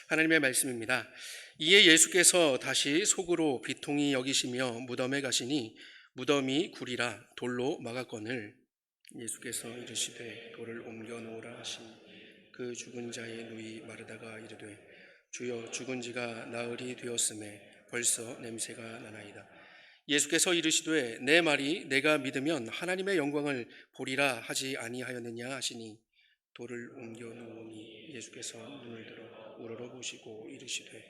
하나님의 말씀입니다. 이에 예수께서 다시 속으로 비통히 여기시며 무덤에 가시니 무덤이 굴이라 돌로 막았거늘 예수께서 이르시되 돌을 옮겨 놓으라 하시니 그 죽은 자의 누이 마르다가 이르되 주여 죽은 지가 나흘이 되었음에 벌써 냄새가 나나이다. 예수께서 이르시되 내 말이 내가 믿으면 하나님의 영광을 보리라 하지 아니하였느냐 하시니 돌을 옮겨 놓으니 예수께서 눈을 들어 우러러 보시고 이르시되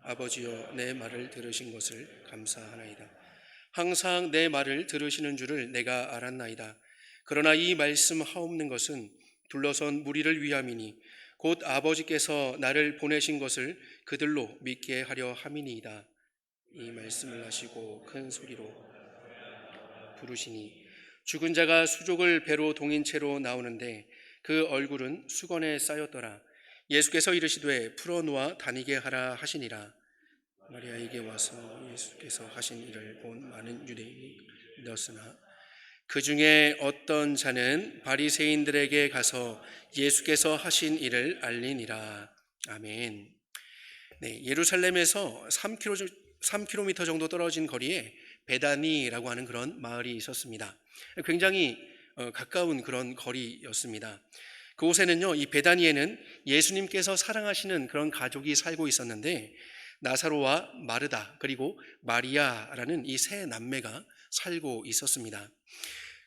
아버지여 내 말을 들으신 것을 감사하나이다. 항상 내 말을 들으시는 줄을 내가 알았나이다. 그러나 이 말씀 하옵는 것은 둘러선 무리를 위함이니 곧 아버지께서 나를 보내신 것을 그들로 믿게 하려 함이니이다. 이 말씀을 하시고 큰 소리로 부르시니 죽은 자가 수족을 배로 동인 채로 나오는데 그 얼굴은 수건에 쌓였더라. 예수께서 이르시되 풀어놓아 다니게 하라 하시니라. 마리아에게 와서 예수께서 하신 일을 본 많은 유대인이 믿었으나 그 중에 어떤 자는 바리새인들에게 가서 예수께서 하신 일을 알리니라. 아멘. 네, 예루살렘에서 3km 정도 떨어진 거리에 베다니라고 하는 그런 마을이 있었습니다. 굉장히 가까운 그런 거리였습니다. 그곳에는요, 이 베다니에는 예수님께서 사랑하시는 그런 가족이 살고 있었는데 나사로와 마르다 그리고 마리아라는 이 세 남매가 살고 있었습니다.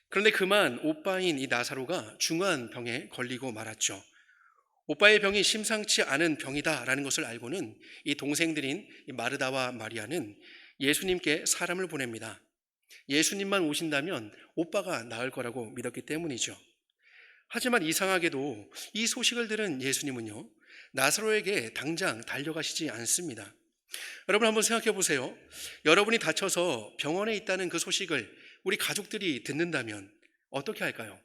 그런데 그만 오빠인 이 나사로가 중한 병에 걸리고 말았죠. 오빠의 병이 심상치 않은 병이다라는 것을 알고는 이 동생들인 이 마르다와 마리아는 예수님께 사람을 보냅니다. 예수님만 오신다면 오빠가 나을 거라고 믿었기 때문이죠. 하지만 이상하게도 이 소식을 들은 예수님은요, 나사로에게 당장 달려가시지 않습니다. 여러분 한번 생각해 보세요. 여러분이 다쳐서 병원에 있다는 그 소식을 우리 가족들이 듣는다면 어떻게 할까요?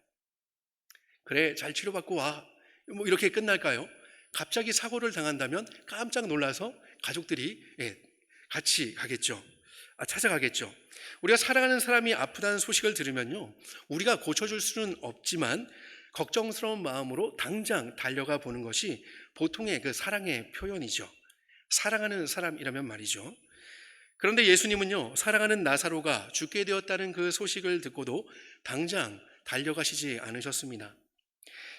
그래, 잘 치료받고 와. 뭐 이렇게 끝날까요? 갑자기 사고를 당한다면 깜짝 놀라서 가족들이 같이 가겠죠. 찾아가겠죠. 우리가 사랑하는 사람이 아프다는 소식을 들으면요, 우리가 고쳐줄 수는 없지만 걱정스러운 마음으로 당장 달려가 보는 것이 보통의 그 사랑의 표현이죠. 사랑하는 사람이라면 말이죠. 그런데 예수님은요, 사랑하는 나사로가 죽게 되었다는 그 소식을 듣고도 당장 달려가시지 않으셨습니다.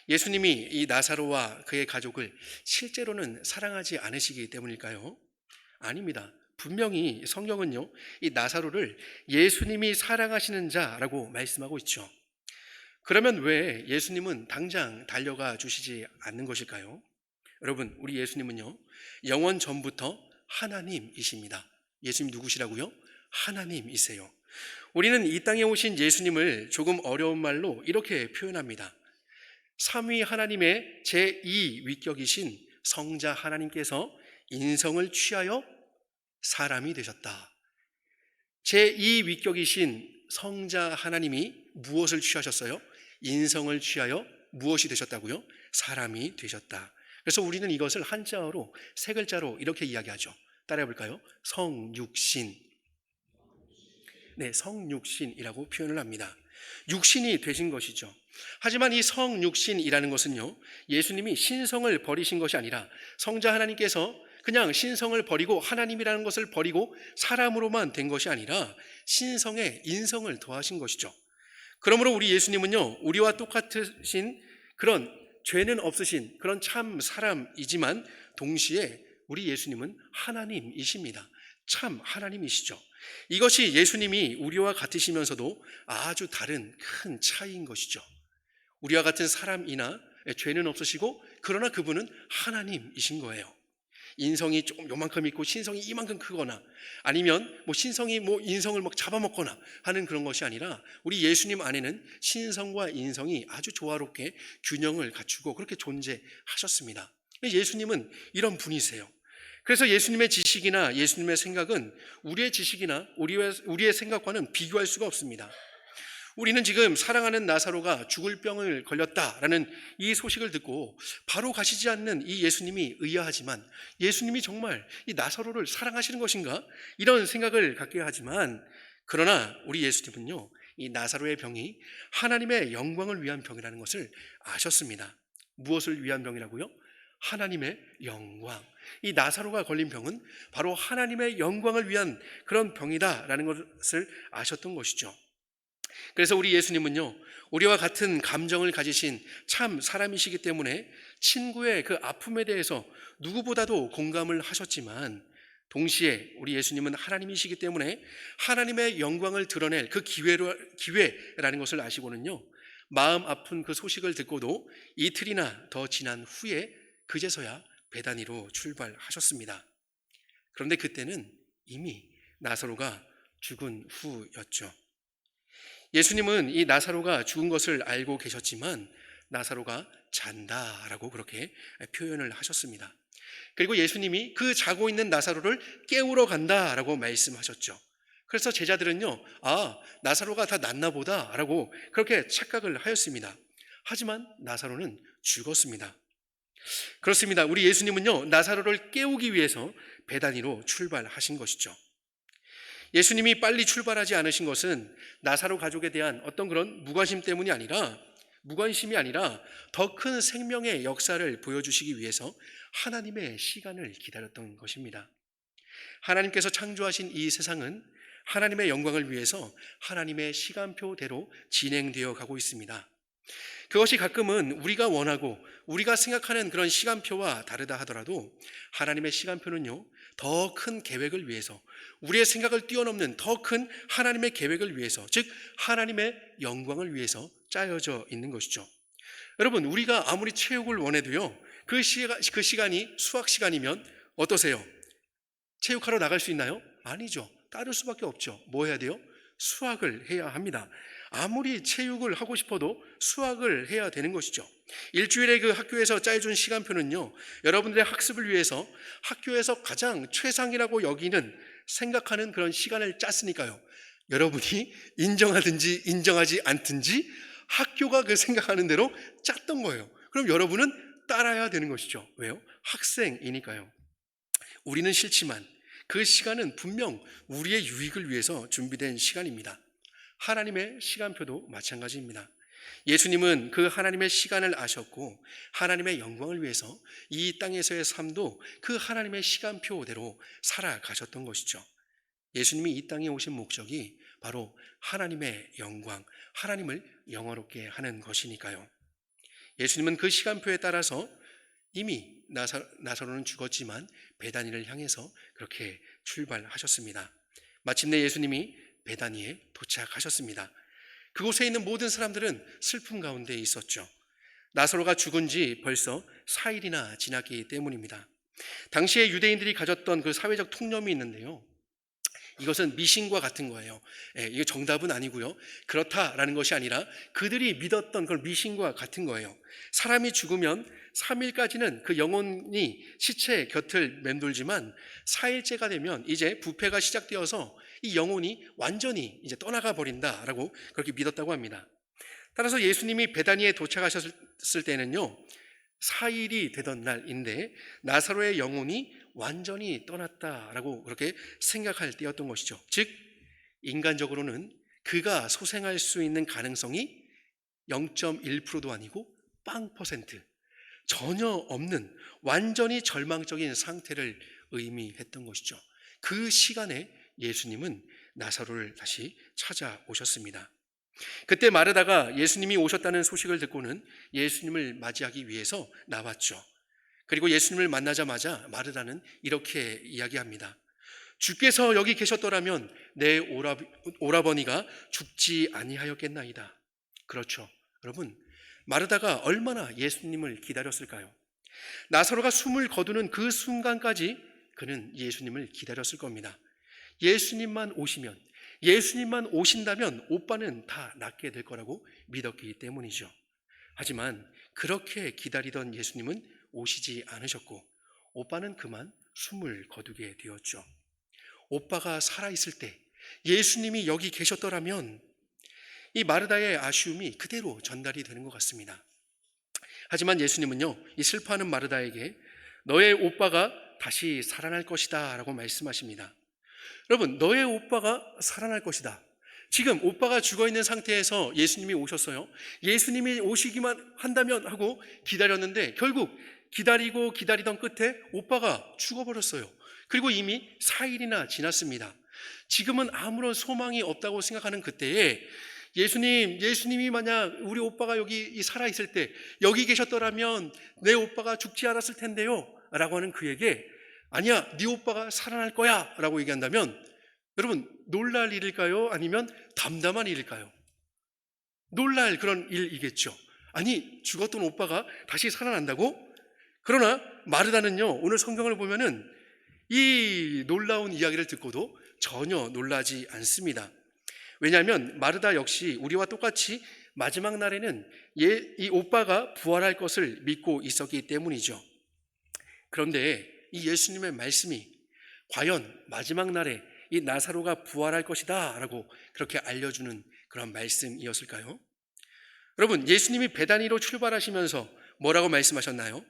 예수님이 이 나사로와 그의 가족을 실제로는 사랑하지 않으시기 때문일까요? 아닙니다. 분명히 성경은요, 이 나사로를 예수님이 사랑하시는 자라고 말씀하고 있죠. 그러면 왜 예수님은 당장 달려가 주시지 않는 것일까요? 여러분, 우리 예수님은요, 영원 전부터 하나님이십니다. 예수님 누구시라고요? 하나님이세요. 우리는 이 땅에 오신 예수님을 조금 어려운 말로 이렇게 표현합니다. 삼위 하나님의 제2위격이신 성자 하나님께서 인성을 취하여 사람이 되셨다. 제2위격이신 성자 하나님이 무엇을 취하셨어요? 인성을 취하여 무엇이 되셨다고요? 사람이 되셨다. 그래서 우리는 이것을 한자어로 세 글자로 이렇게 이야기하죠. 따라해 볼까요? 성육신. 네, 성육신이라고 표현을 합니다. 육신이 되신 것이죠. 하지만 이 성육신이라는 것은요, 예수님이 신성을 버리신 것이 아니라 성자 하나님께서 그냥 신성을 버리고 하나님이라는 것을 버리고 사람으로만 된 것이 아니라 신성에 인성을 더하신 것이죠. 그러므로 우리 예수님은요, 우리와 똑같으신 그런 죄는 없으신 그런 참 사람이지만 동시에 우리 예수님은 하나님이십니다. 참 하나님이시죠. 이것이 예수님이 우리와 같으시면서도 아주 다른 큰 차이인 것이죠. 우리와 같은 사람이나 죄는 없으시고 그러나 그분은 하나님이신 거예요. 인성이 조금 요만큼 있고 신성이 이만큼 크거나 아니면 신성이 인성을 막 잡아먹거나 하는 그런 것이 아니라 우리 예수님 안에는 신성과 인성이 아주 조화롭게 균형을 갖추고 그렇게 존재하셨습니다. 예수님은 이런 분이세요. 그래서 예수님의 지식이나 예수님의 생각은 우리의 지식이나 우리의 생각과는 비교할 수가 없습니다. 우리는 지금 사랑하는 나사로가 죽을 병을 걸렸다라는 이 소식을 듣고 바로 가시지 않는 이 예수님이 의아하지만 예수님이 정말 이 나사로를 사랑하시는 것인가? 이런 생각을 갖게 하지만 그러나 우리 예수님은요, 이 나사로의 병이 하나님의 영광을 위한 병이라는 것을 아셨습니다. 무엇을 위한 병이라고요? 하나님의 영광. 이 나사로가 걸린 병은 바로 하나님의 영광을 위한 그런 병이다라는 것을 아셨던 것이죠. 그래서 우리 예수님은요, 우리와 같은 감정을 가지신 참 사람이시기 때문에 친구의 그 아픔에 대해서 누구보다도 공감을 하셨지만, 동시에 우리 예수님은 하나님이시기 때문에 하나님의 영광을 드러낼 그 기회라는 것을 아시고는요, 마음 아픈 그 소식을 듣고도 이틀이나 더 지난 후에 그제서야 베다니로 출발하셨습니다. 그런데 그때는 이미 나사로가 죽은 후였죠. 예수님은 이 나사로가 죽은 것을 알고 계셨지만 나사로가 잔다라고 그렇게 표현을 하셨습니다. 그리고 예수님이 그 자고 있는 나사로를 깨우러 간다라고 말씀하셨죠. 그래서 제자들은요, 나사로가 다 낫나 보다라고 그렇게 착각을 하였습니다. 하지만 나사로는 죽었습니다. 그렇습니다. 우리 예수님은요, 나사로를 깨우기 위해서 베다니로 출발하신 것이죠. 예수님이 빨리 출발하지 않으신 것은 나사로 가족에 대한 어떤 그런 무관심이 아니라 더 큰 생명의 역사를 보여주시기 위해서 하나님의 시간을 기다렸던 것입니다. 하나님께서 창조하신 이 세상은 하나님의 영광을 위해서 하나님의 시간표대로 진행되어 가고 있습니다. 그것이 가끔은 우리가 원하고 우리가 생각하는 그런 시간표와 다르다 하더라도 하나님의 시간표는요, 더 큰 계획을 위해서, 우리의 생각을 뛰어넘는 더 큰 하나님의 계획을 위해서, 즉 하나님의 영광을 위해서 짜여져 있는 것이죠. 여러분, 우리가 아무리 체육을 원해도요, 그 시간이 수학 시간이면 어떠세요? 체육하러 나갈 수 있나요? 아니죠. 따를 수밖에 없죠. 뭐 해야 돼요? 수학을 해야 합니다. 아무리 체육을 하고 싶어도 수학을 해야 되는 것이죠. 일주일에 그 학교에서 짜여준 시간표는요, 여러분들의 학습을 위해서 학교에서 가장 최상이라고 생각하는 그런 시간을 짰으니까요. 여러분이 인정하든지 인정하지 않든지 학교가 그 생각하는 대로 짰던 거예요. 그럼 여러분은 따라야 되는 것이죠. 왜요? 학생이니까요. 우리는 싫지만 그 시간은 분명 우리의 유익을 위해서 준비된 시간입니다. 하나님의 시간표도 마찬가지입니다. 예수님은 그 하나님의 시간을 아셨고 하나님의 영광을 위해서 이 땅에서의 삶도 그 하나님의 시간표대로 살아가셨던 것이죠. 예수님이 이 땅에 오신 목적이 바로 하나님의 영광, 하나님을 영화롭게 하는 것이니까요. 예수님은 그 시간표에 따라서 이미 나사로는 죽었지만 베다니를 향해서 그렇게 출발하셨습니다. 마침내 예수님이 베다니에 도착하셨습니다. 그곳에 있는 모든 사람들은 슬픔 가운데 있었죠. 나사로가 죽은 지 벌써 4일이나 지났기 때문입니다. 당시에 유대인들이 가졌던 그 사회적 통념이 있는데요, 이것은 미신과 같은 거예요. 이게 정답은 아니고요, 그렇다라는 것이 아니라 그들이 믿었던 그런 미신과 같은 거예요. 사람이 죽으면 3일까지는 그 영혼이 시체 곁을 맴돌지만 4일째가 되면 이제 부패가 시작되어서 이 영혼이 완전히 이제 떠나가 버린다라고 그렇게 믿었다고 합니다. 따라서 예수님이 베다니에 도착하셨을 때는요, 4일이 되던 날인데 나사로의 영혼이 완전히 떠났다라고 그렇게 생각할 때였던 것이죠. 즉 인간적으로는 그가 소생할 수 있는 가능성이 0.1%도 아니고 0% 전혀 없는 완전히 절망적인 상태를 의미했던 것이죠. 그 시간에 예수님은 나사로를 다시 찾아오셨습니다. 그때 마르다가 예수님이 오셨다는 소식을 듣고는 예수님을 맞이하기 위해서 나왔죠. 그리고 예수님을 만나자마자 마르다는 이렇게 이야기합니다. 주께서 여기 계셨더라면 내 오라버니가 죽지 아니하였겠나이다. 그렇죠. 여러분, 마르다가 얼마나 예수님을 기다렸을까요? 나사로가 숨을 거두는 그 순간까지 그는 예수님을 기다렸을 겁니다. 예수님만 오신다면 오빠는 다 낫게 될 거라고 믿었기 때문이죠. 하지만 그렇게 기다리던 예수님은 오시지 않으셨고 오빠는 그만 숨을 거두게 되었죠. 오빠가 살아있을 때 예수님이 여기 계셨더라면 이 마르다의 아쉬움이 그대로 전달이 되는 것 같습니다. 하지만 예수님은요, 이 슬퍼하는 마르다에게 너의 오빠가 다시 살아날 것이다 라고 말씀하십니다. 여러분, 너의 오빠가 살아날 것이다. 지금 오빠가 죽어있는 상태에서 예수님이 오셨어요. 예수님이 오시기만 한다면 하고 기다렸는데 결국 기다리고 기다리던 끝에 오빠가 죽어버렸어요. 그리고 이미 4일이나 지났습니다. 지금은 아무런 소망이 없다고 생각하는 그때에 예수님이 만약 우리 오빠가 여기 살아있을 때 여기 계셨더라면 내 오빠가 죽지 않았을 텐데요 라고 하는 그에게 아니야, 네 오빠가 살아날 거야 라고 얘기한다면 여러분, 놀랄 일일까요? 아니면 담담한 일일까요? 놀랄 그런 일이겠죠. 아니, 죽었던 오빠가 다시 살아난다고? 그러나 마르다는요, 오늘 성경을 보면은 이 놀라운 이야기를 듣고도 전혀 놀라지 않습니다. 왜냐하면 마르다 역시 우리와 똑같이 마지막 날에는 이 오빠가 부활할 것을 믿고 있었기 때문이죠. 그런데 이 예수님의 말씀이 과연 마지막 날에 이 나사로가 부활할 것이다 라고 그렇게 알려주는 그런 말씀이었을까요? 여러분, 예수님이 베다니로 출발하시면서 뭐라고 말씀하셨나요?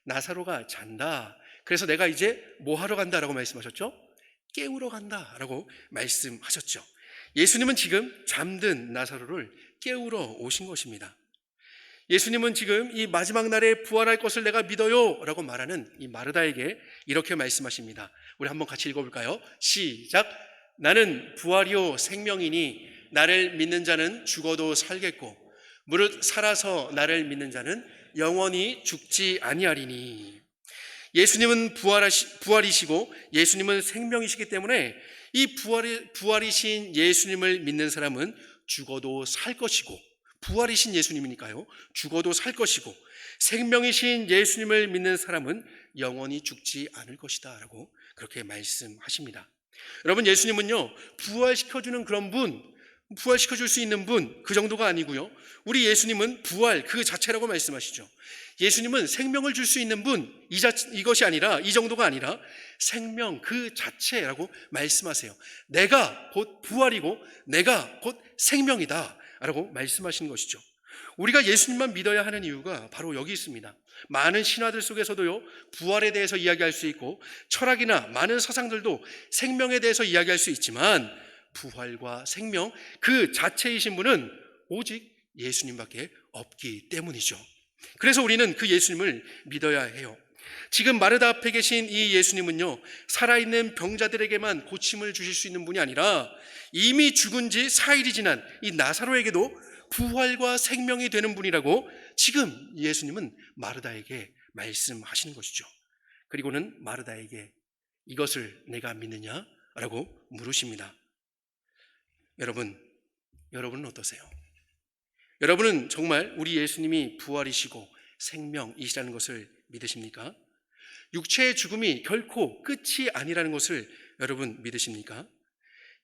나사로가 잔다. 그래서 내가 이제 뭐 하러 간다라고 말씀하셨죠? 깨우러 간다라고 말씀하셨죠. 예수님은 지금 잠든 나사로를 깨우러 오신 것입니다. 예수님은 지금 이 마지막 날에 부활할 것을 내가 믿어요 라고 말하는 이 마르다에게 이렇게 말씀하십니다. 우리 한번 같이 읽어볼까요? 시작. 나는 부활이요 생명이니 나를 믿는 자는 죽어도 살겠고 무릇 살아서 나를 믿는 자는 영원히 죽지 아니하리니. 예수님은 부활이시고 예수님은 생명이시기 때문에 이 부활이신 예수님을 믿는 사람은 죽어도 살 것이고, 부활이신 예수님이니까요, 죽어도 살 것이고, 생명이신 예수님을 믿는 사람은 영원히 죽지 않을 것이다 라고 그렇게 말씀하십니다. 여러분, 예수님은요 부활시켜주는 그런 분, 부활시켜줄 수 있는 분, 그 정도가 아니고요, 우리 예수님은 부활 그 자체라고 말씀하시죠. 예수님은 생명을 줄 수 있는 분, 이것이 아니라, 이 정도가 아니라 생명 그 자체라고 말씀하세요. 내가 곧 부활이고 내가 곧 생명이다 라고 말씀하시는 것이죠. 우리가 예수님만 믿어야 하는 이유가 바로 여기 있습니다. 많은 신화들 속에서도요 부활에 대해서 이야기할 수 있고 철학이나 많은 사상들도 생명에 대해서 이야기할 수 있지만 부활과 생명 그 자체이신 분은 오직 예수님밖에 없기 때문이죠. 그래서 우리는 그 예수님을 믿어야 해요. 지금 마르다 앞에 계신 이 예수님은요 살아있는 병자들에게만 고침을 주실 수 있는 분이 아니라 이미 죽은 지 4일이 지난 이 나사로에게도 부활과 생명이 되는 분이라고 지금 예수님은 마르다에게 말씀하시는 것이죠. 그리고는 마르다에게 이것을 내가 믿느냐? 라고 물으십니다. 여러분은 어떠세요? 여러분은 정말 우리 예수님이 부활이시고 생명이시라는 것을 믿으십니까? 육체의 죽음이 결코 끝이 아니라는 것을 여러분 믿으십니까?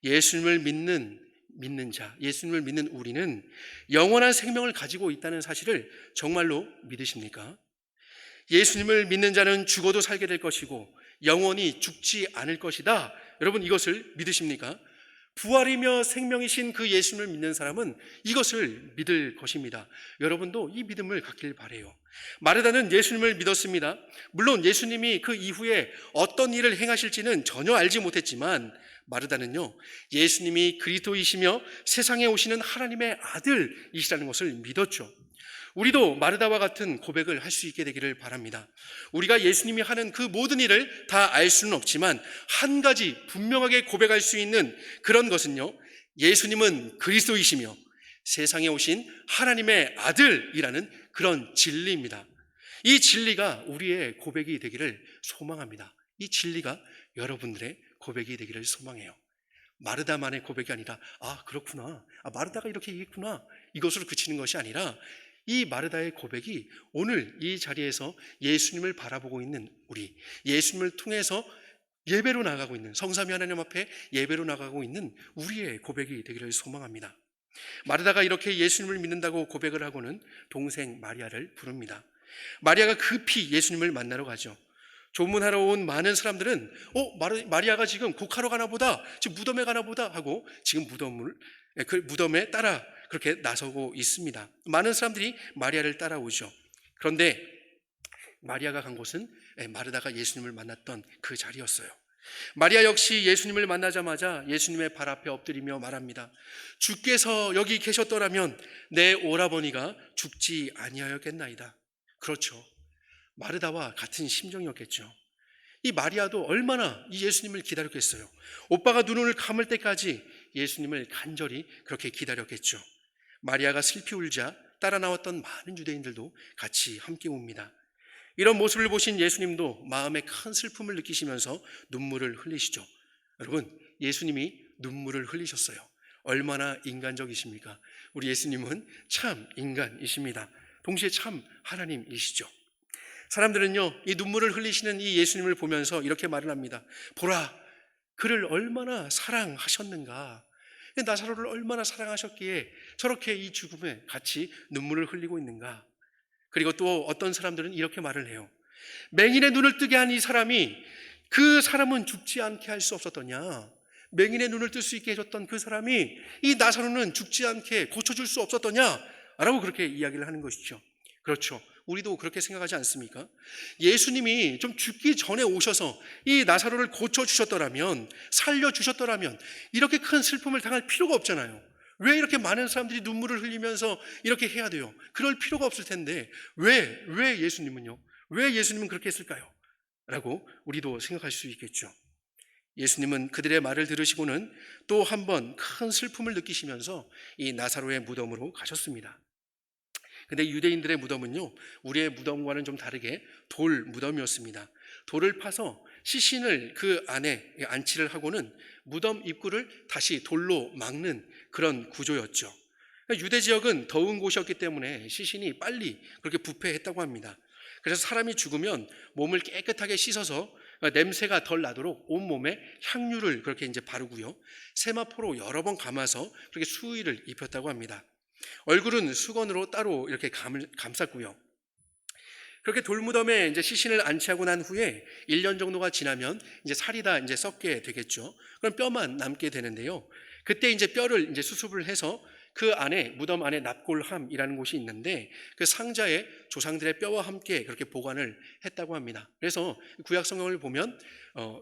예수님을 믿는 자, 예수님을 믿는 우리는 영원한 생명을 가지고 있다는 사실을 정말로 믿으십니까? 예수님을 믿는 자는 죽어도 살게 될 것이고 영원히 죽지 않을 것이다. 여러분 이것을 믿으십니까? 부활이며 생명이신 그 예수님을 믿는 사람은 이것을 믿을 것입니다. 여러분도 이 믿음을 갖길 바라요. 마르다는 예수님을 믿었습니다. 물론 예수님이 그 이후에 어떤 일을 행하실지는 전혀 알지 못했지만 마르다는요 예수님이 그리스도이시며 세상에 오시는 하나님의 아들이시라는 것을 믿었죠. 우리도 마르다와 같은 고백을 할 수 있게 되기를 바랍니다. 우리가 예수님이 하는 그 모든 일을 다 알 수는 없지만 한 가지 분명하게 고백할 수 있는 그런 것은요 예수님은 그리스도이시며 세상에 오신 하나님의 아들이라는 그런 진리입니다. 이 진리가 우리의 고백이 되기를 소망합니다. 이 진리가 여러분들의 고백이 되기를 소망해요. 마르다만의 고백이 아니라 그렇구나, 마르다가 이렇게 얘기했구나, 이것으로 그치는 것이 아니라 이 마르다의 고백이 오늘 이 자리에서 예수님을 바라보고 있는 우리, 예수님을 통해서 예배로 나가고 있는, 성삼위 하나님 앞에 예배로 나가고 있는 우리의 고백이 되기를 소망합니다. 마르다가 이렇게 예수님을 믿는다고 고백을 하고는 동생 마리아를 부릅니다. 마리아가 급히 예수님을 만나러 가죠. 조문하러 온 많은 사람들은 마리아가 지금 곡하러 가나 보다, 지금 무덤에 가나 보다 하고 지금 그 무덤에 따라 그렇게 나서고 있습니다. 많은 사람들이 마리아를 따라오죠. 그런데 마리아가 간 곳은 마르다가 예수님을 만났던 그 자리였어요. 마리아 역시 예수님을 만나자마자 예수님의 발 앞에 엎드리며 말합니다. 주께서 여기 계셨더라면 내 오라버니가 죽지 아니하였겠나이다. 그렇죠. 마르다와 같은 심정이었겠죠. 이 마리아도 얼마나 이 예수님을 기다렸겠어요. 오빠가 눈을 감을 때까지 예수님을 간절히 그렇게 기다렸겠죠. 마리아가 슬피 울자 따라 나왔던 많은 유대인들도 같이 함께 웁니다. 이런 모습을 보신 예수님도 마음에 큰 슬픔을 느끼시면서 눈물을 흘리시죠. 여러분, 예수님이 눈물을 흘리셨어요. 얼마나 인간적이십니까? 우리 예수님은 참 인간이십니다. 동시에 참 하나님이시죠. 사람들은요, 이 눈물을 흘리시는 이 예수님을 보면서 이렇게 말을 합니다. 보라, 그를 얼마나 사랑하셨는가. 나사로를 얼마나 사랑하셨기에 저렇게 이 죽음에 같이 눈물을 흘리고 있는가. 그리고 또 어떤 사람들은 이렇게 말을 해요. 맹인의 눈을 뜨게 한 이 사람이, 그 사람은 죽지 않게 할 수 없었더냐. 맹인의 눈을 뜰 수 있게 해줬던 그 사람이 이 나사로는 죽지 않게 고쳐줄 수 없었더냐 라고 그렇게 이야기를 하는 것이죠. 그렇죠. 우리도 그렇게 생각하지 않습니까? 예수님이 좀 죽기 전에 오셔서 이 나사로를 고쳐주셨더라면, 살려주셨더라면 이렇게 큰 슬픔을 당할 필요가 없잖아요. 왜 이렇게 많은 사람들이 눈물을 흘리면서 이렇게 해야 돼요? 그럴 필요가 없을 텐데 왜 예수님은요? 왜 예수님은 그렇게 했을까요? 라고 우리도 생각할 수 있겠죠. 예수님은 그들의 말을 들으시고는 또 한 번 큰 슬픔을 느끼시면서 이 나사로의 무덤으로 가셨습니다. 근데 유대인들의 무덤은요, 우리의 무덤과는 좀 다르게 돌 무덤이었습니다. 돌을 파서 시신을 그 안에 안치를 하고는 무덤 입구를 다시 돌로 막는 그런 구조였죠. 유대 지역은 더운 곳이었기 때문에 시신이 빨리 그렇게 부패했다고 합니다. 그래서 사람이 죽으면 몸을 깨끗하게 씻어서 냄새가 덜 나도록 온몸에 향유를 그렇게 이제 바르고요. 세마포로 여러 번 감아서 그렇게 수의를 입혔다고 합니다. 얼굴은 수건으로 따로 이렇게 감쌌고요. 그렇게 돌무덤에 이제 시신을 안치하고 난 후에 1년 정도가 지나면 이제 살이 다 이제 썩게 되겠죠. 그럼 뼈만 남게 되는데요. 그때 이제 뼈를 이제 수습을 해서 그 안에 무덤 안에 납골함이라는 곳이 있는데 그 상자에 조상들의 뼈와 함께 그렇게 보관을 했다고 합니다. 그래서 구약 성경을 보면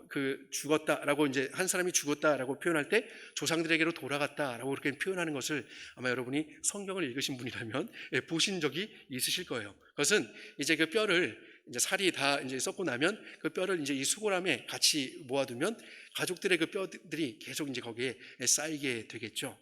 그 죽었다라고 이제 한 사람이 죽었다라고 표현할 때 조상들에게로 돌아갔다라고 그렇게 표현하는 것을 아마 여러분이 성경을 읽으신 분이라면 보신 적이 있으실 거예요. 그것은 이제 그 뼈를 이제 살이 다 이제 썩고 나면 그 뼈를 이제 이 수골함에 같이 모아두면 가족들의 그 뼈들이 계속 이제 거기에 쌓이게 되겠죠.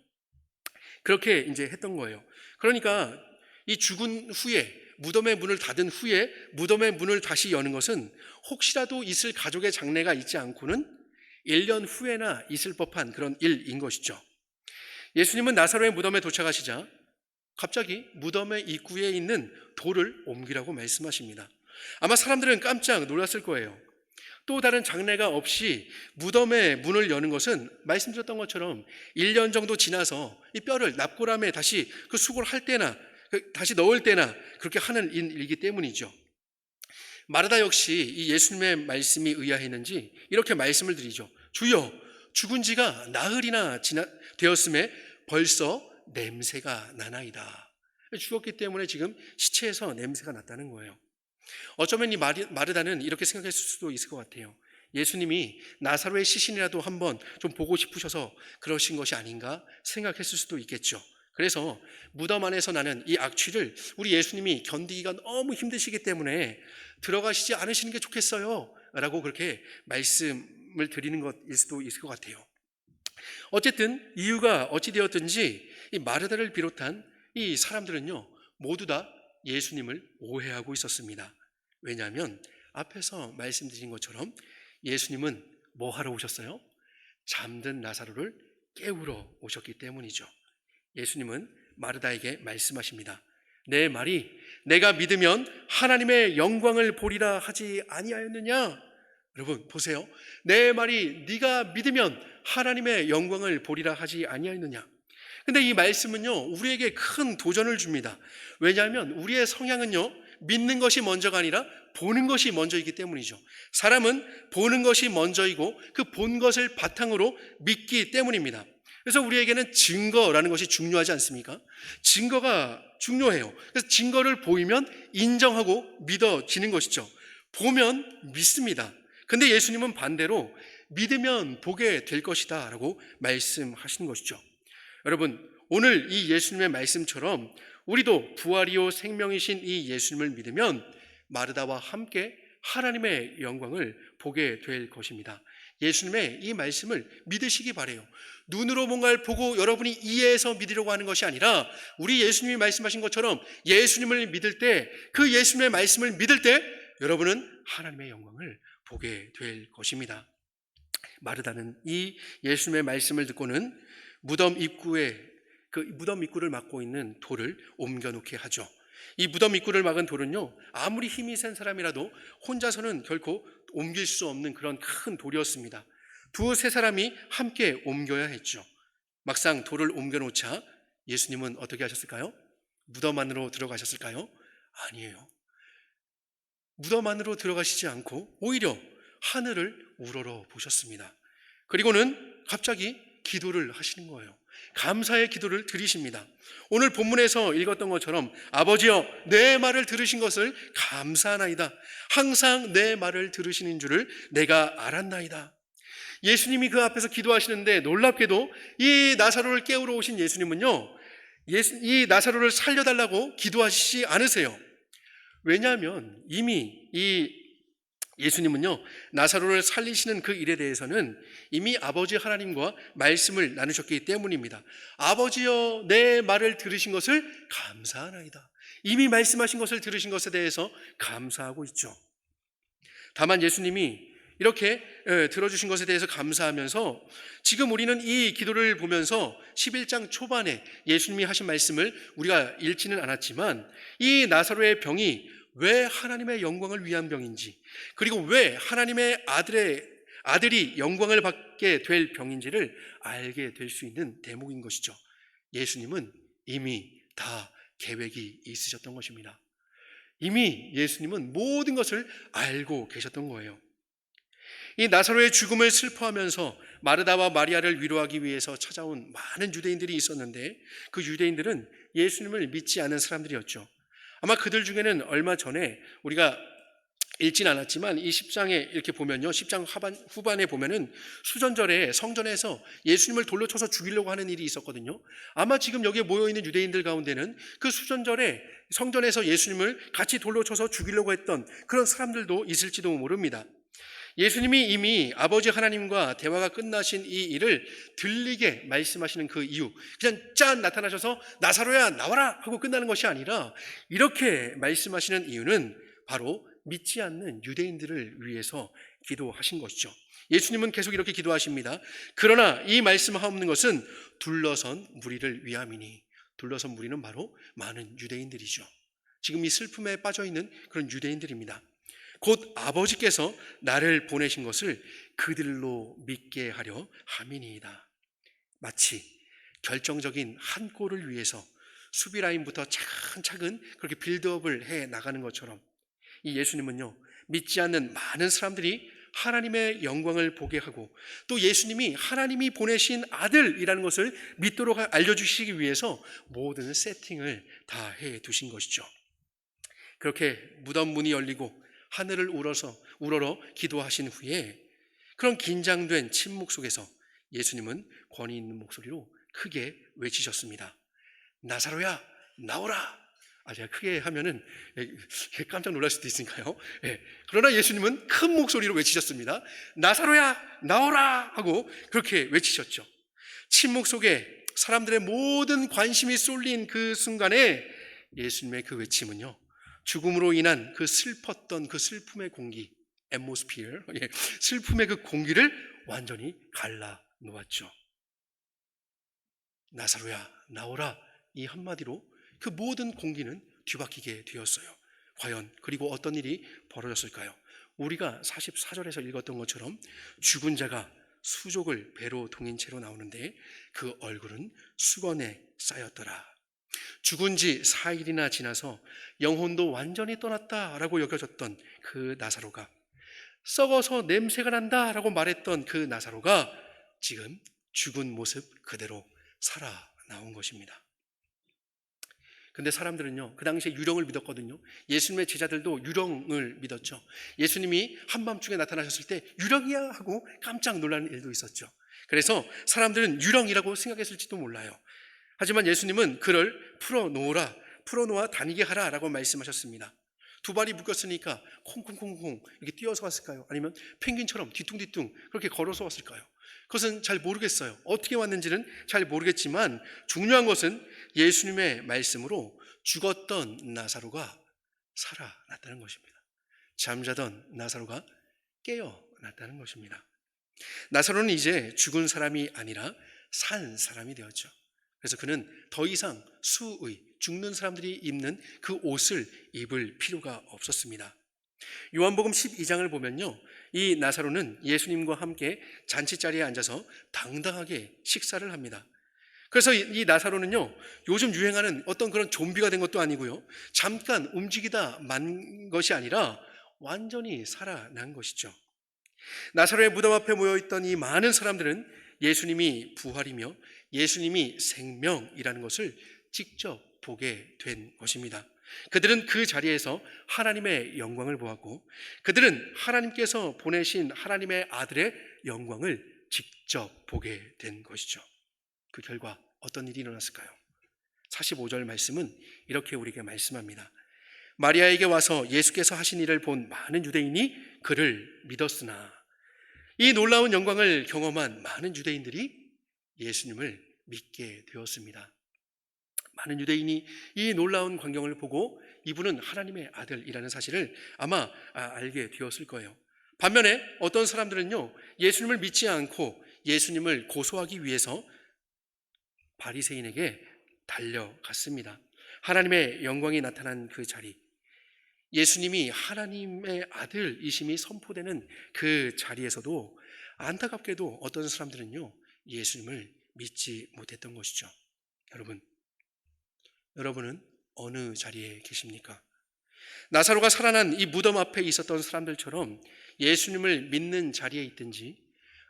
그렇게 이제 했던 거예요. 그러니까 이 죽은 후에 무덤의 문을 닫은 후에 무덤의 문을 다시 여는 것은 혹시라도 있을 가족의 장례가 있지 않고는 1년 후에나 있을 법한 그런 일인 것이죠. 예수님은 나사로의 무덤에 도착하시자 갑자기 무덤의 입구에 있는 돌을 옮기라고 말씀하십니다. 아마 사람들은 깜짝 놀랐을 거예요. 또 다른 장례가 없이 무덤의 문을 여는 것은 말씀드렸던 것처럼 1년 정도 지나서 이 뼈를 납골함에 다시 그 수골을 할 때나 다시 넣을 때나 그렇게 하는 일이기 때문이죠. 마르다 역시 이 예수님의 말씀이 의아했는지 이렇게 말씀을 드리죠. 주여, 죽은 지가 나흘이나 되었음에 벌써 냄새가 나나이다. 죽었기 때문에 지금 시체에서 냄새가 났다는 거예요. 어쩌면 이 마르다는 이렇게 생각했을 수도 있을 것 같아요. 예수님이 나사로의 시신이라도 한번 좀 보고 싶으셔서 그러신 것이 아닌가 생각했을 수도 있겠죠. 그래서 무덤 안에서 나는 이 악취를 우리 예수님이 견디기가 너무 힘드시기 때문에 들어가시지 않으시는 게 좋겠어요 라고 그렇게 말씀을 드리는 것일 수도 있을 것 같아요. 어쨌든 이유가 어찌 되었든지 이 마르다를 비롯한 이 사람들은요 모두 다 예수님을 오해하고 있었습니다. 왜냐하면 앞에서 말씀드린 것처럼 예수님은 뭐 하러 오셨어요? 잠든 나사로를 깨우러 오셨기 때문이죠. 예수님은 마르다에게 말씀하십니다. 내 말이 내가 믿으면 하나님의 영광을 보리라 하지 아니하였느냐? 여러분 보세요. 내 말이 네가 믿으면 하나님의 영광을 보리라 하지 아니하였느냐? 근데 이 말씀은요 우리에게 큰 도전을 줍니다. 왜냐하면 우리의 성향은요 믿는 것이 먼저가 아니라 보는 것이 먼저이기 때문이죠. 사람은 보는 것이 먼저이고 그 본 것을 바탕으로 믿기 때문입니다. 그래서 우리에게는 증거라는 것이 중요하지 않습니까? 증거가 중요해요. 그래서 증거를 보이면 인정하고 믿어지는 것이죠. 보면 믿습니다. 근데 예수님은 반대로 믿으면 보게 될 것이다 라고 말씀하시는 것이죠. 여러분, 오늘 이 예수님의 말씀처럼 우리도 부활이요 생명이신 이 예수님을 믿으면 마르다와 함께 하나님의 영광을 보게 될 것입니다. 예수님의 이 말씀을 믿으시기 바라요. 눈으로 뭔가를 보고 여러분이 이해해서 믿으려고 하는 것이 아니라 우리 예수님이 말씀하신 것처럼 예수님을 믿을 때, 그 예수님의 말씀을 믿을 때 여러분은 하나님의 영광을 보게 될 것입니다. 마르다는 이 예수님의 말씀을 듣고는 무덤 입구를 막고 있는 돌을 옮겨놓게 하죠. 이 무덤 입구를 막은 돌은요, 아무리 힘이 센 사람이라도 혼자서는 결코 옮길 수 없는 그런 큰 돌이었습니다. 두세 사람이 함께 옮겨야 했죠. 막상 돌을 옮겨놓자 예수님은 어떻게 하셨을까요? 무덤 안으로 들어가셨을까요? 아니에요. 무덤 안으로 들어가시지 않고 오히려 하늘을 우러러 보셨습니다. 그리고는 갑자기 기도를 하시는 거예요. 감사의 기도를 드리십니다. 오늘 본문에서 읽었던 것처럼 아버지여 내 말을 들으신 것을 감사하나이다. 항상 내 말을 들으시는 줄을 내가 알았나이다. 예수님이 그 앞에서 기도하시는데 놀랍게도 이 나사로를 깨우러 오신 예수님은요, 이 나사로를 살려달라고 기도하시지 않으세요. 왜냐하면 이미 이 예수님은요, 나사로를 살리시는 그 일에 대해서는 이미 아버지 하나님과 말씀을 나누셨기 때문입니다. 아버지여 내 말을 들으신 것을 감사하나이다. 이미 말씀하신 것을 들으신 것에 대해서 감사하고 있죠. 다만 예수님이 이렇게 들어주신 것에 대해서 감사하면서 지금 우리는 이 기도를 보면서 11장 초반에 예수님이 하신 말씀을 우리가 읽지는 않았지만 이 나사로의 병이 왜 하나님의 영광을 위한 병인지, 그리고 왜 하나님의 아들이 영광을 받게 될 병인지를 알게 될 수 있는 대목인 것이죠. 예수님은 이미 다 계획이 있으셨던 것입니다. 이미 예수님은 모든 것을 알고 계셨던 거예요. 이 나사로의 죽음을 슬퍼하면서 마르다와 마리아를 위로하기 위해서 찾아온 많은 유대인들이 있었는데 그 유대인들은 예수님을 믿지 않은 사람들이었죠. 아마 그들 중에는 얼마 전에 우리가 읽진 않았지만 이 10장에 이렇게 보면요, 10장 후반에 보면은 수전절에 성전에서 예수님을 돌로 쳐서 죽이려고 하는 일이 있었거든요. 아마 지금 여기에 모여있는 유대인들 가운데는 그 수전절에 성전에서 예수님을 같이 돌로 쳐서 죽이려고 했던 그런 사람들도 있을지도 모릅니다. 예수님이 이미 아버지 하나님과 대화가 끝나신 이 일을 들리게 말씀하시는 그 이유, 그냥 짠 나타나셔서 나사로야 나와라 하고 끝나는 것이 아니라 이렇게 말씀하시는 이유는 바로 믿지 않는 유대인들을 위해서 기도하신 것이죠. 예수님은 계속 이렇게 기도하십니다. 그러나 이 말씀하옵는 것은 둘러선 무리를 위함이니, 둘러선 무리는 바로 많은 유대인들이죠. 지금 이 슬픔에 빠져있는 그런 유대인들입니다. 곧 아버지께서 나를 보내신 것을 그들로 믿게 하려 함이니이다. 마치 결정적인 한 골을 위해서 수비라인부터 차근차근 그렇게 빌드업을 해 나가는 것처럼 이 예수님은요, 믿지 않는 많은 사람들이 하나님의 영광을 보게 하고 또 예수님이 하나님이 보내신 아들이라는 것을 믿도록 알려주시기 위해서 모든 세팅을 다 해 두신 것이죠. 그렇게 무덤 문이 열리고 하늘을 우러러 기도하신 후에 그런 긴장된 침묵 속에서 예수님은 권위 있는 목소리로 크게 외치셨습니다. 나사로야 나오라. 제가 크게 하면은 깜짝 놀랄 수도 있으니까요. 그러나 예수님은 큰 목소리로 외치셨습니다. 나사로야 나오라 하고 그렇게 외치셨죠. 침묵 속에 사람들의 모든 관심이 쏠린 그 순간에 예수님의 그 외침은요, 죽음으로 인한 그 슬펐던 그 슬픔의 공기, 앰모스피어, 슬픔의 그 공기를 완전히 갈라 놓았죠. 나사로야 나오라 이 한마디로 그 모든 공기는 뒤바뀌게 되었어요. 과연 그리고 어떤 일이 벌어졌을까요? 우리가 44절에서 읽었던 것처럼 죽은 자가 수족을 배로 동인 채로 나오는데 그 얼굴은 수건에 쌓였더라. 죽은 지 4일이나 지나서 영혼도 완전히 떠났다라고 여겨졌던 그 나사로가, 썩어서 냄새가 난다라고 말했던 그 나사로가 지금 죽은 모습 그대로 살아나온 것입니다. 근데 사람들은요, 그 당시에 유령을 믿었거든요. 예수님의 제자들도 유령을 믿었죠. 예수님이 한밤중에 나타나셨을 때 유령이야 하고 깜짝 놀라는 일도 있었죠. 그래서 사람들은 유령이라고 생각했을지도 몰라요. 하지만 예수님은 그를 풀어놓아 다니게 하라라고 말씀하셨습니다. 두 발이 묶였으니까 콩콩콩콩 이렇게 뛰어서 왔을까요? 아니면 펭귄처럼 뒤뚱뒤뚱 그렇게 걸어서 왔을까요? 그것은 잘 모르겠어요. 어떻게 왔는지는 잘 모르겠지만 중요한 것은 예수님의 말씀으로 죽었던 나사로가 살아났다는 것입니다. 잠자던 나사로가 깨어났다는 것입니다. 나사로는 이제 죽은 사람이 아니라 산 사람이 되었죠. 그래서 그는 더 이상 수의, 죽는 사람들이 입는 그 옷을 입을 필요가 없었습니다. 요한복음 12장을 보면요, 이 나사로는 예수님과 함께 잔치자리에 앉아서 당당하게 식사를 합니다. 그래서 이 나사로는요, 요즘 유행하는 어떤 그런 좀비가 된 것도 아니고요, 잠깐 움직이다 만 것이 아니라 완전히 살아난 것이죠. 나사로의 무덤 앞에 모여있던 이 많은 사람들은 예수님이 부활이며 예수님이 생명이라는 것을 직접 보게 된 것입니다. 그들은 그 자리에서 하나님의 영광을 보았고, 그들은 하나님께서 보내신 하나님의 아들의 영광을 직접 보게 된 것이죠. 그 결과 어떤 일이 일어났을까요? 45절 말씀은 이렇게 우리에게 말씀합니다. 마리아에게 와서 예수께서 하신 일을 본 많은 유대인이 그를 믿었으나, 이 놀라운 영광을 경험한 많은 유대인들이 예수님을 믿게 되었습니다. 많은 유대인이 이 놀라운 광경을 보고 이분은 하나님의 아들이라는 사실을 아마 알게 되었을 거예요. 반면에 어떤 사람들은요, 예수님을 믿지 않고 예수님을 고소하기 위해서 바리새인에게 달려갔습니다. 하나님의 영광이 나타난 그 자리, 예수님이 하나님의 아들이심이 선포되는 그 자리에서도 안타깝게도 어떤 사람들은요, 예수님을 믿지 못했던 것이죠. 여러분은 어느 자리에 계십니까? 나사로가 살아난 이 무덤 앞에 있었던 사람들처럼 예수님을 믿는 자리에 있든지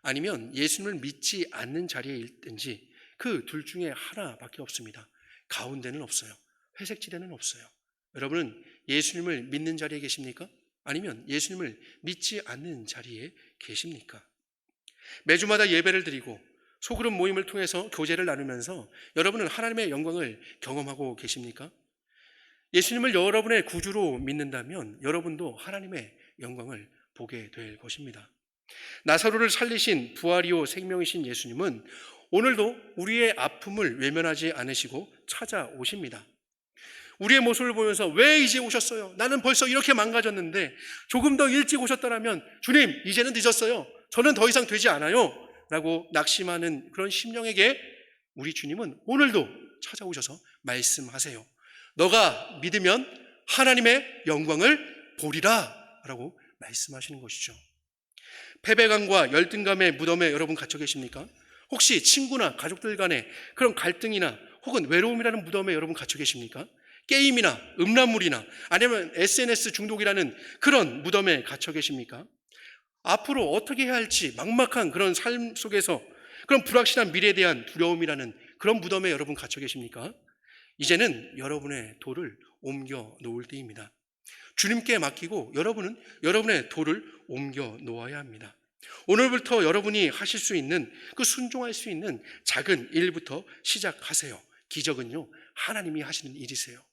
아니면 예수님을 믿지 않는 자리에 있든지 그 둘 중에 하나밖에 없습니다. 가운데는 없어요. 회색지대는 없어요. 여러분은 예수님을 믿는 자리에 계십니까? 아니면 예수님을 믿지 않는 자리에 계십니까? 매주마다 예배를 드리고 소그룹 모임을 통해서 교제를 나누면서 여러분은 하나님의 영광을 경험하고 계십니까? 예수님을 여러분의 구주로 믿는다면 여러분도 하나님의 영광을 보게 될 것입니다. 나사로를 살리신 부활이요 생명이신 예수님은 오늘도 우리의 아픔을 외면하지 않으시고 찾아오십니다. 우리의 모습을 보면서 왜 이제 오셨어요? 나는 벌써 이렇게 망가졌는데 조금 더 일찍 오셨더라면 주님, 이제는 늦었어요. 저는 더 이상 되지 않아요. 라고 낙심하는 그런 심령에게 우리 주님은 오늘도 찾아오셔서 말씀하세요. 너가 믿으면 하나님의 영광을 보리라 라고 말씀하시는 것이죠. 패배감과 열등감의 무덤에 여러분 갇혀 계십니까? 혹시 친구나 가족들 간에 그런 갈등이나 혹은 외로움이라는 무덤에 여러분 갇혀 계십니까? 게임이나 음란물이나 아니면 SNS 중독이라는 그런 무덤에 갇혀 계십니까? 앞으로 어떻게 해야 할지 막막한 그런 삶 속에서 그런 불확실한 미래에 대한 두려움이라는 그런 무덤에 여러분 갇혀 계십니까? 이제는 여러분의 돌을 옮겨 놓을 때입니다. 주님께 맡기고 여러분은 여러분의 돌을 옮겨 놓아야 합니다. 오늘부터 여러분이 하실 수 있는 그 순종할 수 있는 작은 일부터 시작하세요. 기적은요, 하나님이 하시는 일이세요.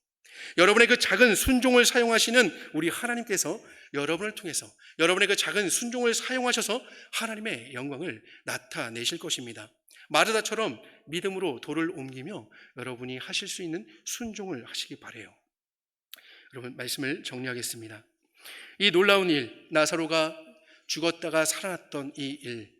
여러분의 그 작은 순종을 사용하시는 우리 하나님께서 여러분을 통해서 여러분의 그 작은 순종을 사용하셔서 하나님의 영광을 나타내실 것입니다. 마르다처럼 믿음으로 돌을 옮기며 여러분이 하실 수 있는 순종을 하시기 바라요. 여러분, 말씀을 정리하겠습니다. 이 놀라운 일, 나사로가 죽었다가 살아났던 이 일,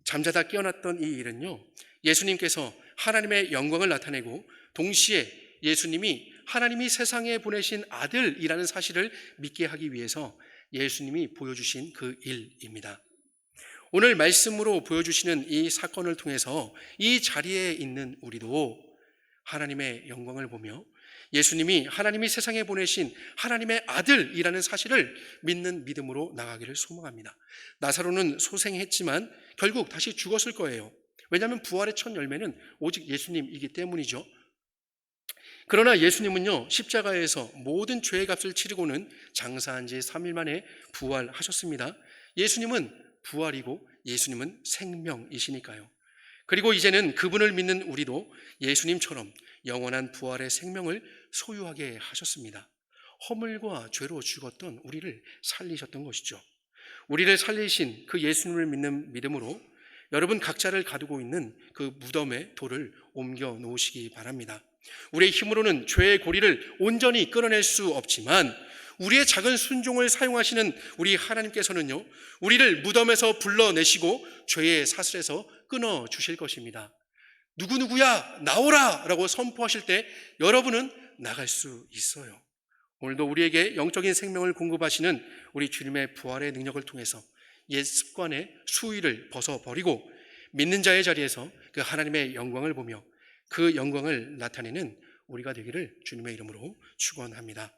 잠자다 깨어났던 이 일은요, 예수님께서 하나님의 영광을 나타내고 동시에 예수님이 하나님이 세상에 보내신 아들이라는 사실을 믿게 하기 위해서 예수님이 보여주신 그 일입니다. 오늘 말씀으로 보여주시는 이 사건을 통해서 이 자리에 있는 우리도 하나님의 영광을 보며 예수님이 하나님이 세상에 보내신 하나님의 아들이라는 사실을 믿는 믿음으로 나가기를 소망합니다. 나사로는 소생했지만 결국 다시 죽었을 거예요. 왜냐하면 부활의 첫 열매는 오직 예수님이기 때문이죠. 그러나 예수님은요, 십자가에서 모든 죄의 값을 치르고는 장사한 지 3일 만에 부활하셨습니다. 예수님은 부활이고 예수님은 생명이시니까요. 그리고 이제는 그분을 믿는 우리도 예수님처럼 영원한 부활의 생명을 소유하게 하셨습니다. 허물과 죄로 죽었던 우리를 살리셨던 것이죠. 우리를 살리신 그 예수님을 믿는 믿음으로 여러분 각자를 가두고 있는 그 무덤의 돌을 옮겨 놓으시기 바랍니다. 우리의 힘으로는 죄의 고리를 온전히 끊어낼 수 없지만 우리의 작은 순종을 사용하시는 우리 하나님께서는요, 우리를 무덤에서 불러내시고 죄의 사슬에서 끊어 주실 것입니다. 누구누구야 나오라 라고 선포하실 때 여러분은 나갈 수 있어요. 오늘도 우리에게 영적인 생명을 공급하시는 우리 주님의 부활의 능력을 통해서 옛 습관의 수위를 벗어버리고 믿는 자의 자리에서 그 하나님의 영광을 보며 그 영광을 나타내는 우리가 되기를 주님의 이름으로 축원합니다.